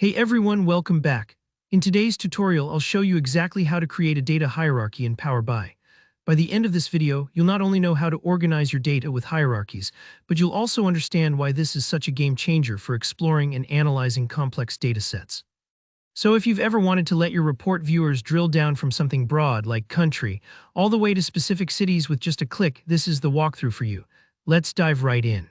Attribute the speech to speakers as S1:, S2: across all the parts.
S1: Hey everyone, welcome back. In today's tutorial, I'll show you exactly how to create a data hierarchy in Power BI. By the end of this video, you'll not only know how to organize your data with hierarchies, but you'll also understand why this is such a game changer for exploring and analyzing complex data sets. So if you've ever wanted to let your report viewers drill down from something broad like country, all the way to specific cities with just a click, this is the walkthrough for you. Let's dive right in.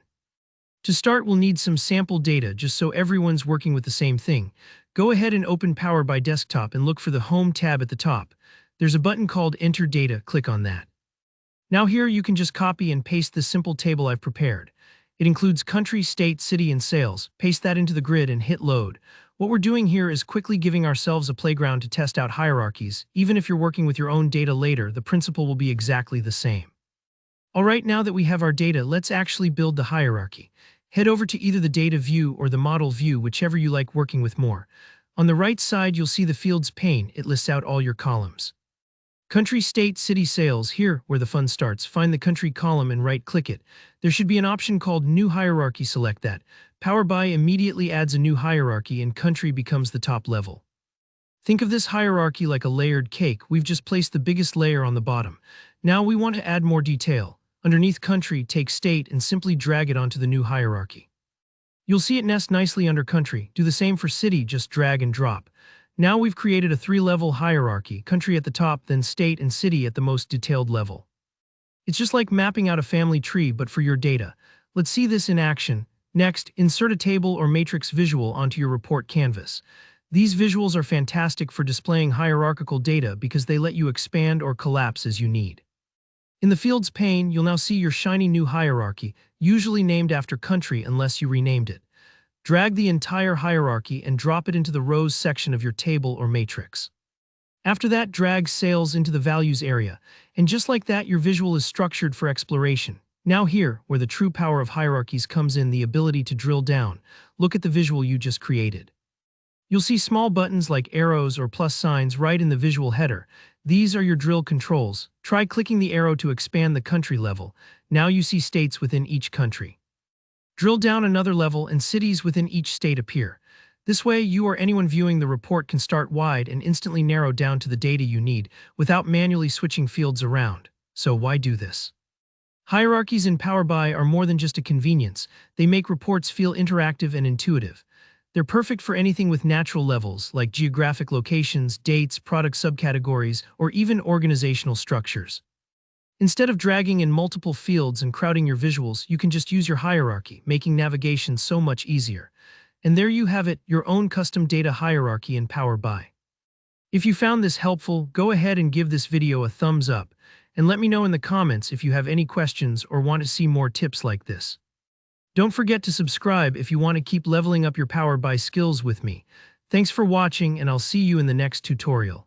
S1: To start, we'll need some sample data just so everyone's working with the same thing. Go ahead and open Power BI Desktop and look for the Home tab at the top. There's a button called Enter Data, click on that. Now here you can just copy and paste the simple table I've prepared. It includes country, state, city, and sales. Paste that into the grid and hit load. What we're doing here is quickly giving ourselves a playground to test out hierarchies. Even if you're working with your own data later, the principle will be exactly the same. Alright, now that we have our data, let's actually build the hierarchy. Head over to either the data view or the model view, whichever you like working with more. On the right side, you'll see the fields pane. It lists out all your columns. Country, state, city, sales. Here, where the fun starts, find the country column and right-click it. There should be an option called New Hierarchy. Select that. Power BI immediately adds a new hierarchy and country becomes the top level. Think of this hierarchy like a layered cake. We've just placed the biggest layer on the bottom. Now we want to add more detail. Underneath country, take state and simply drag it onto the new hierarchy. You'll see it nest nicely under country. Do the same for city, just drag and drop. Now we've created a three-level hierarchy, country at the top, then state and city at the most detailed level. It's just like mapping out a family tree, but for your data. Let's see this in action. Next, insert a table or matrix visual onto your report canvas. These visuals are fantastic for displaying hierarchical data because they let you expand or collapse as you need. In the Fields pane, you'll now see your shiny new hierarchy, usually named after country unless you renamed it. Drag the entire hierarchy and drop it into the rows section of your table or matrix. After that, drag sales into the values area, and just like that, your visual is structured for exploration. Now here, where the true power of hierarchies comes in, the ability to drill down. Look at the visual you just created. You'll see small buttons like arrows or plus signs right in the visual header. These are your drill controls. Try clicking the arrow to expand the country level. Now you see states within each country. Drill down another level and cities within each state appear. This way, you or anyone viewing the report can start wide and instantly narrow down to the data you need without manually switching fields around. So why do this? Hierarchies in Power BI are more than just a convenience. They make reports feel interactive and intuitive. They're perfect for anything with natural levels, like geographic locations, dates, product subcategories, or even organizational structures. Instead of dragging in multiple fields and crowding your visuals, you can just use your hierarchy, making navigation so much easier. And there you have it, your own custom data hierarchy in Power BI. If you found this helpful, go ahead and give this video a thumbs up, and let me know in the comments if you have any questions or want to see more tips like this. Don't forget to subscribe if you want to keep leveling up your Power BI skills with me. Thanks for watching, and I'll see you in the next tutorial.